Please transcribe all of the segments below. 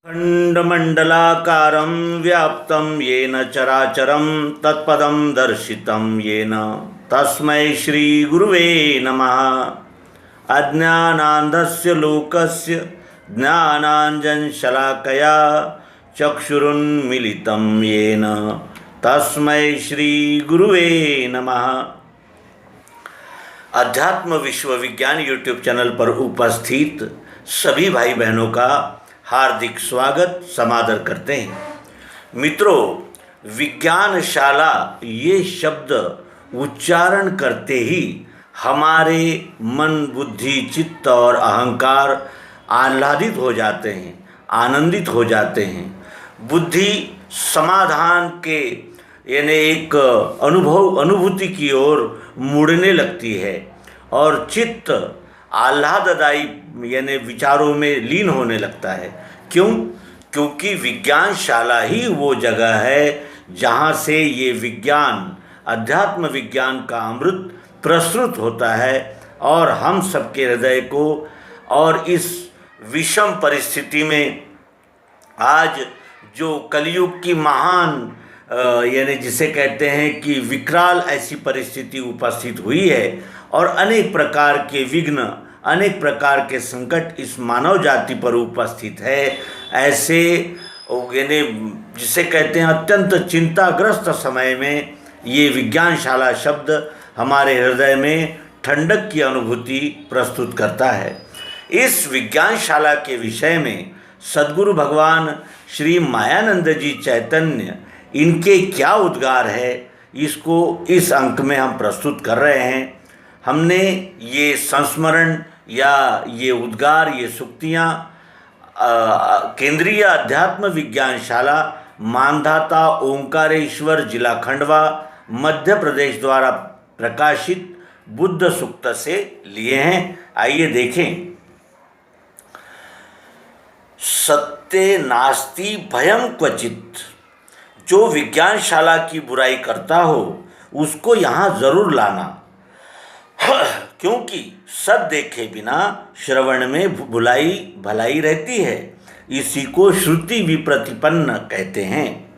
खण्डमण्डलाकारं व्याप्तं येन चराचरं तत्पदं दर्शितं येन तस्मै श्रीगुरुवे नमः। अज्ञानान्धस्य लोकस्य ज्ञानाञ्जनशलाकया चक्षुरुन्मीलितं येन तस्मै श्रीगुरुवे नमः। अध्यात्म विश्व विज्ञान यूट्यूब चैनल पर उपस्थित सभी भाई बहनों का हार्दिक स्वागत समादर करते हैं। मित्रों, विज्ञानशाला ये शब्द उच्चारण करते ही हमारे मन, बुद्धि, चित्त और अहंकार आह्लादित हो जाते हैं, आनंदित हो जाते हैं। बुद्धि समाधान के यानी एक अनुभूति की ओर मुड़ने लगती है और चित्त आह्लाददायी यानी विचारों में लीन होने लगता है। क्यों? क्योंकि विज्ञानशाला ही वो जगह है जहाँ से ये विज्ञान, अध्यात्म विज्ञान का अमृत प्रसृत होता है और हम सबके हृदय को, और इस विषम परिस्थिति में आज जो कलयुग की महान यानी जिसे कहते हैं कि विकराल ऐसी परिस्थिति उपस्थित हुई है और अनेक प्रकार के विघ्न, अनेक प्रकार के संकट इस मानव जाति पर उपस्थित है। ऐसे यानी जिसे कहते हैं अत्यंत चिंताग्रस्त समय में ये विज्ञानशाला शब्द हमारे हृदय में ठंडक की अनुभूति प्रस्तुत करता है। इस विज्ञानशाला के विषय में सद्गुरु भगवान श्री मायानंद जी चैतन्य, इनके क्या उद्गार है, इसको इस अंक में हम प्रस्तुत कर रहे हैं। हमने ये संस्मरण या ये उद्गार, ये सूक्तियाँ केंद्रीय अध्यात्म विज्ञानशाला मानधाता ओंकारेश्वर जिला खंडवा मध्य प्रदेश द्वारा प्रकाशित बुद्ध सूक्त से लिए हैं। आइए देखें। सत्य नास्ति भयम क्वचित। जो विज्ञानशाला की बुराई करता हो उसको यहाँ जरूर लाना, क्योंकि सत देखे बिना श्रवण में भलाई रहती है। इसी को श्रुति विप्रतिपन्न कहते हैं।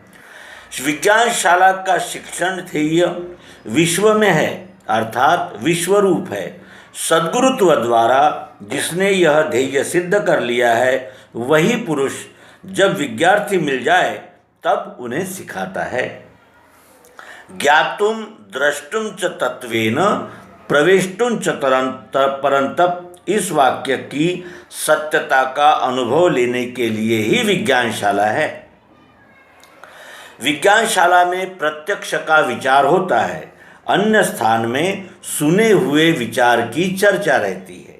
विज्ञानशाला का शिक्षण ध्येय विश्व में है, अर्थात विश्वरूप है। सद्गुरुत्व द्वारा जिसने यह ध्येय सिद्ध कर लिया है वही पुरुष जब विद्यार्थी मिल जाए तब उन्हें सिखाता है। ज्ञातुम द्रष्टुम च तत्वेन प्रवेष्टुम च परंतप। इस वाक्य की सत्यता का अनुभव लेने के लिए ही विज्ञानशाला है। विज्ञानशाला में प्रत्यक्ष का विचार होता है, अन्य स्थान में सुने हुए विचार की चर्चा रहती है।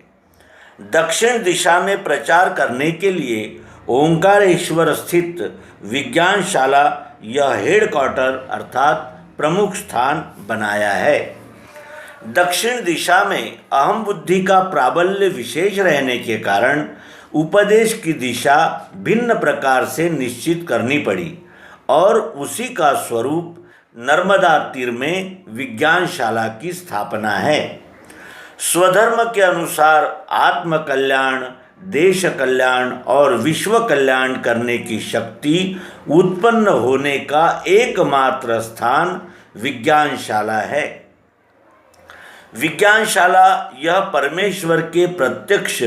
दक्षिण दिशा में प्रचार करने के लिए ओंकारेश्वर स्थित विज्ञानशाला यह हेडक्वार्टर अर्थात प्रमुख स्थान बनाया है। दक्षिण दिशा में अहम बुद्धि का प्राबल्य विशेष रहने के कारण उपदेश की दिशा भिन्न प्रकार से निश्चित करनी पड़ी और उसी का स्वरूप नर्मदा तीर में विज्ञानशाला की स्थापना है। स्वधर्म के अनुसार आत्म कल्याण, देश कल्याण और विश्व कल्याण करने की शक्ति उत्पन्न होने का एकमात्र स्थान विज्ञानशाला है। विज्ञानशाला यह परमेश्वर के प्रत्यक्ष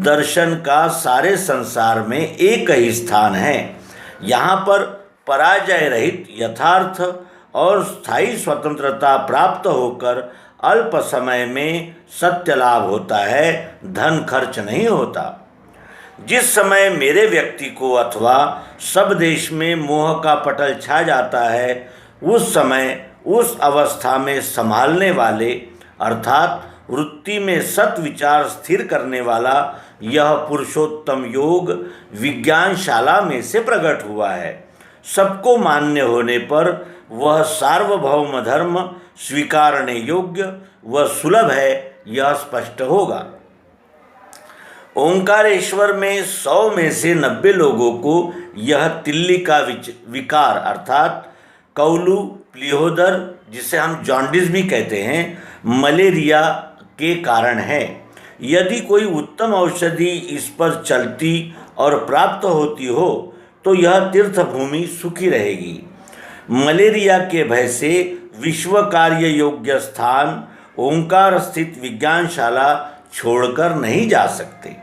दर्शन का सारे संसार में एक ही स्थान है। यहाँ पर पराजय रहित यथार्थ और स्थायी स्वतंत्रता प्राप्त होकर अल्प समय में सत्य लाभ होता है, धन खर्च नहीं होता। जिस समय मेरे व्यक्ति को अथवा सब देश में मोह का पटल छा जाता है, उस समय उस अवस्था में संभालने वाले अर्थात वृत्ति में सत विचार स्थिर करने वाला यह पुरुषोत्तम योग विज्ञानशाला में से प्रकट हुआ है। सबको मान्य होने पर वह सार्वभौम धर्म स्वीकारने योग्य व सुलभ है, यह स्पष्ट होगा। ओंकारेश्वर में 100 में से 90 लोगों को यह तिल्ली का विकार अर्थात कौलू, प्लीहोदर, जिसे हम जॉन्डिस भी कहते हैं, मलेरिया के कारण है। यदि कोई उत्तम औषधि इस पर चलती और प्राप्त होती हो तो यह तीर्थभूमि सुखी रहेगी। मलेरिया के भय से विश्व कार्य योग्य स्थान ओंकार स्थित विज्ञानशाला छोड़कर नहीं जा सकते।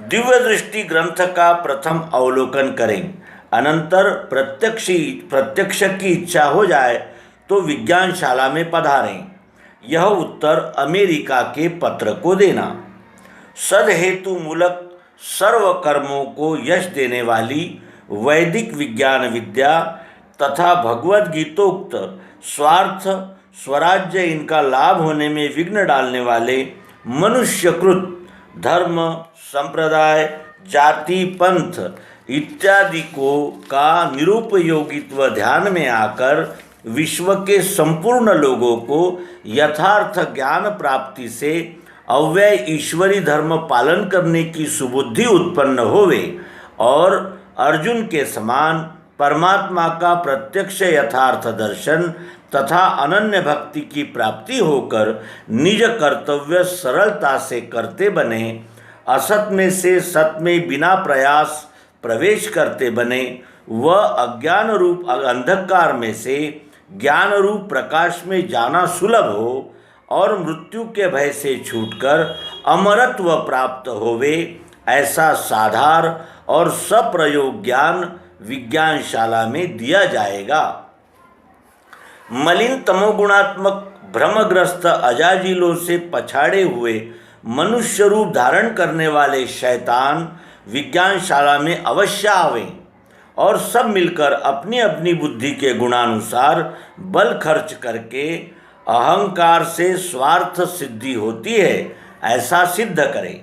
दिव्य दृष्टि ग्रंथ का प्रथम अवलोकन करें, अनंतर प्रत्यक्ष की इच्छा हो जाए तो विज्ञानशाला में पधारें। यह उत्तर अमेरिका के पत्र को देना। सदहेतु मूलक सर्व कर्मों को यश देने वाली वैदिक विज्ञान विद्या तथा भगवद गीतोक्त स्वार्थ स्वराज्य इनका लाभ होने में विघ्न डालने वाले मनुष्यकृत धर्म संप्रदाय जाति पंथ इत्यादि को का निरुपयोगित्व ध्यान में आकर विश्व के संपूर्ण लोगों को यथार्थ ज्ञान प्राप्ति से अव्यय ईश्वरी धर्म पालन करने की सुबुद्धि उत्पन्न होवे और अर्जुन के समान परमात्मा का प्रत्यक्ष यथार्थ दर्शन तथा अनन्य भक्ति की प्राप्ति होकर निज कर्तव्य सरलता से करते बने, असत में से सत में बिना प्रयास प्रवेश करते बने, व अज्ञान रूप अंधकार में से ज्ञान रूप प्रकाश में जाना सुलभ हो और मृत्यु के भय से छूटकर अमरत्व प्राप्त होवे, ऐसा साधार और सप्रयोग ज्ञान विज्ञानशाला में दिया जाएगा। मलिन तमोगुणात्मक भ्रमग्रस्त अजाजिलों से पछाड़े हुए मनुष्य रूप धारण करने वाले शैतान विज्ञानशाला में अवश्य आवें और सब मिलकर अपनी अपनी बुद्धि के गुणानुसार बल खर्च करके अहंकार से स्वार्थ सिद्धि होती है ऐसा सिद्ध करें।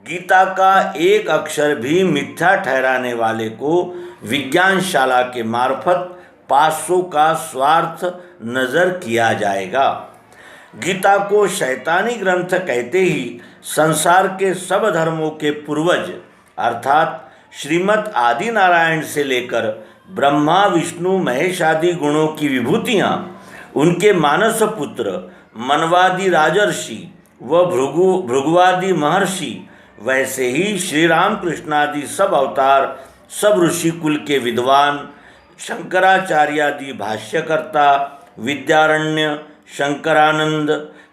गीता का एक अक्षर भी मिथ्या ठहराने वाले को विज्ञानशाला के मार्फत 500 का स्वार्थ नजर किया जाएगा। गीता को शैतानी ग्रंथ कहते ही संसार के सब धर्मों के पूर्वज अर्थात श्रीमद् आदि नारायण से लेकर ब्रह्मा विष्णु महेश आदि गुणों की विभूतियाँ, उनके मानस पुत्र मनवादि राजर्षि व भृगुवादि महर्षि, वैसे ही श्री राम कृष्णादि सब अवतार, सब ऋषि कुल के विद्वान, शंकराचार्यादि भाष्यकर्ता, विद्यारण्य, शंकरानंद,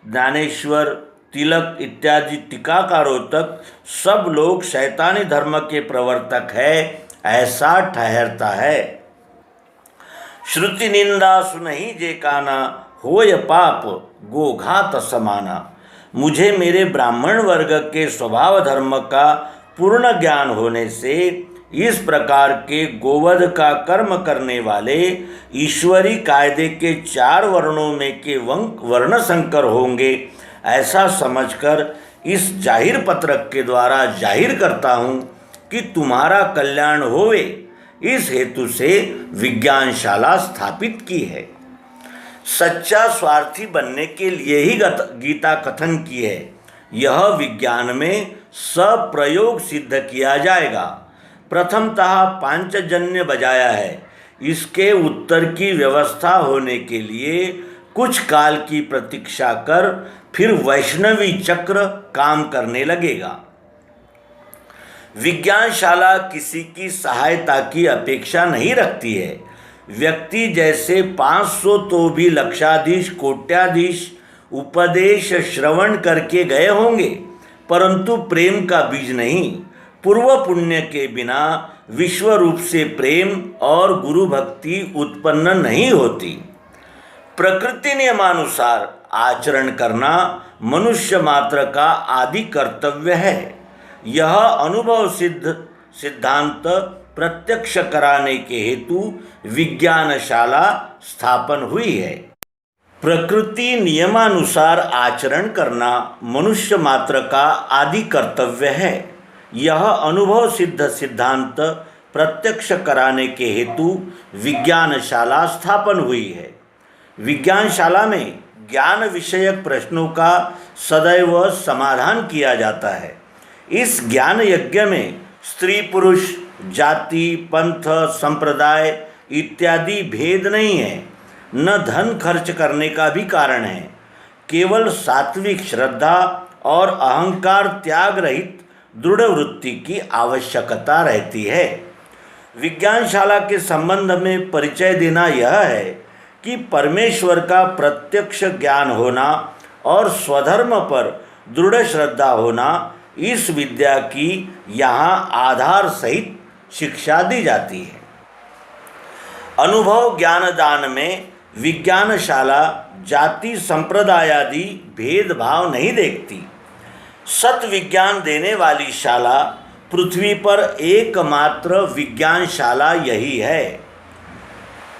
ज्ञानेश्वर, तिलक इत्यादि टीकाकारों तक सब लोग शैतानी धर्म के प्रवर्तक है ऐसा ठहरता है। श्रुति निंदा सुनहि जे काना, होय पाप गोघात समाना। मुझे मेरे ब्राह्मण वर्ग के स्वभाव धर्म का पूर्ण ज्ञान होने से इस प्रकार के गोवध का कर्म करने वाले ईश्वरी कायदे के 4 वर्णों में के वर्ण संकर होंगे ऐसा समझकर इस जाहिर पत्रक के द्वारा जाहिर करता हूँ कि तुम्हारा कल्याण होवे, इस हेतु से विज्ञानशाला स्थापित की है। सच्चा स्वार्थी बनने के लिए ही गीता कथन की है। यह विज्ञान में सप्रयोग सिद्ध किया जाएगा। प्रथमतः पांचजन्य बजाया है। इसके उत्तर की व्यवस्था होने के लिए कुछ काल की प्रतीक्षा कर फिर वैष्णवी चक्र काम करने लगेगा। विज्ञानशाला किसी की सहायता की अपेक्षा नहीं रखती है। व्यक्ति जैसे 500 तो भी लक्षाधीश कोट्याधीश उपदेश श्रवण करके गए होंगे, परंतु प्रेम का बीज नहीं। पूर्व पुण्य के बिना विश्व रूप से प्रेम और गुरु भक्ति उत्पन्न नहीं होती। प्रकृति नियमानुसार आचरण करना मनुष्य मात्र का आदि कर्तव्य है। यह अनुभव सिद्ध सिद्धांत प्रत्यक्ष कराने के हेतु विज्ञानशाला स्थापन हुई है। प्रकृति नियमानुसार आचरण करना मनुष्य मात्र का आदि कर्तव्य है। यह अनुभव सिद्ध सिद्धांत प्रत्यक्ष कराने के हेतु विज्ञानशाला स्थापन हुई है। विज्ञानशाला में ज्ञान विषयक प्रश्नों का सदैव समाधान किया जाता है। इस ज्ञान यज्ञ में स्त्री पुरुष जाति पंथ संप्रदाय इत्यादि भेद नहीं है, न धन खर्च करने का भी कारण है। केवल सात्विक श्रद्धा और अहंकार त्याग रहित दृढ़ वृत्ति की आवश्यकता रहती है। विज्ञानशाला के संबंध में परिचय देना यह है कि परमेश्वर का प्रत्यक्ष ज्ञान होना और स्वधर्म पर दृढ़ श्रद्धा होना, इस विद्या की यहाँ आधार सहित शिक्षा दी जाती है। अनुभव ज्ञान दान में विज्ञानशाला जाति संप्रदाय आदि भेदभाव नहीं देखती। सत विज्ञान देने वाली शाला पृथ्वी पर एकमात्र विज्ञानशाला यही है।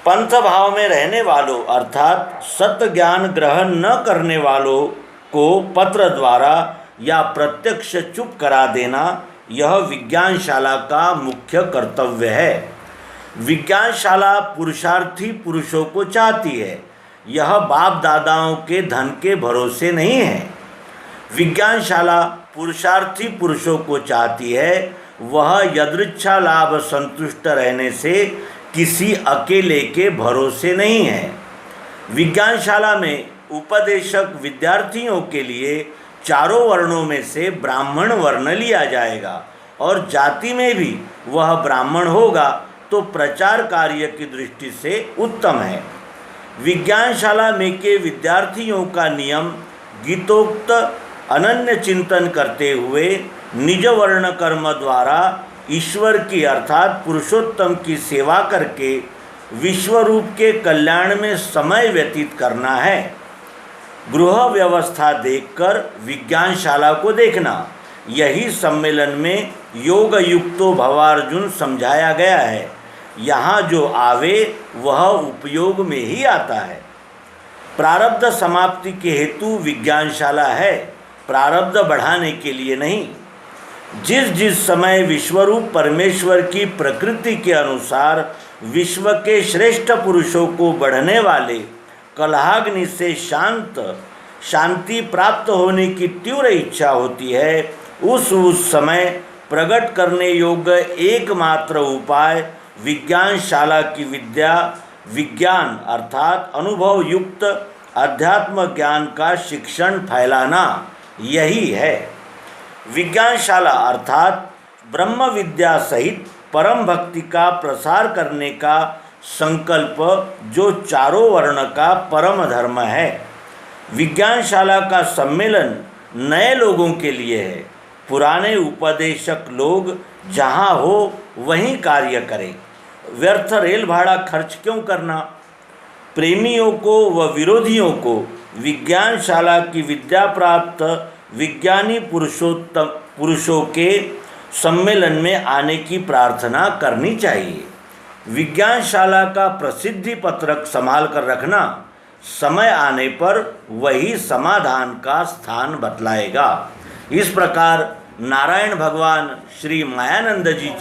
पंथ भाव में रहने वालों अर्थात सत ज्ञान ग्रहण न करने वालों को पत्र द्वारा या प्रत्यक्ष चुप करा देना यह विज्ञानशाला का मुख्य कर्तव्य है। विज्ञानशाला पुरुषार्थी पुरुषों को चाहती है, यह बाप दादाओं के धन के भरोसे नहीं है। विज्ञानशाला पुरुषार्थी पुरुषों को चाहती है, वह यदृच्छा लाभ संतुष्ट रहने से किसी अकेले के भरोसे नहीं है। विज्ञानशाला में उपदेशक विद्यार्थियों के लिए चारों वर्णों में से ब्राह्मण वर्ण लिया जाएगा और जाति में भी वह ब्राह्मण होगा तो प्रचार कार्य की दृष्टि से उत्तम है। विज्ञानशाला में के विद्यार्थियों का नियम गीतोक्त अनन्य चिंतन करते हुए निज वर्ण कर्म द्वारा ईश्वर की अर्थात पुरुषोत्तम की सेवा करके विश्वरूप के कल्याण में समय व्यतीत करना है। गृह व्यवस्था देखकर विज्ञानशाला को देखना, यही सम्मेलन में योग युक्तो भवार्जुन समझाया गया है। यहाँ जो आवे वह उपयोग में ही आता है। प्रारब्ध समाप्ति के हेतु विज्ञानशाला है, प्रारब्ध बढ़ाने के लिए नहीं। जिस जिस समय विश्वरूप परमेश्वर की प्रकृति के अनुसार विश्व के श्रेष्ठ पुरुषों को बढ़ने वाले कलहाग्नि से शांति प्राप्त होने की तीव्र इच्छा होती है, उस समय प्रकट करने योग्य एकमात्र उपाय विज्ञानशाला की विद्या विज्ञान अर्थात अनुभव युक्त अध्यात्म ज्ञान का शिक्षण फैलाना यही है। विज्ञानशाला अर्थात ब्रह्म विद्या सहित परम भक्ति का प्रसार करने का संकल्प जो चारों वर्ण का परम धर्म है। विज्ञानशाला का सम्मेलन नए लोगों के लिए है। पुराने उपदेशक लोग जहाँ हो वहीं कार्य करें। व्यर्थ रेल भाड़ा खर्च क्यों करना। प्रेमियों को व विरोधियों को विज्ञानशाला की विद्या प्राप्त विज्ञानी पुरुषों के सम्मेलन में आने की प्रार्थना करनी चाहिए। विज्ञानशाला का प्रसिद्धि पत्रक संभाल कर रखना, समय आने पर वही समाधान का स्थान बतलाएगा। इस प्रकार नारायण भगवान श्री मायानंद जी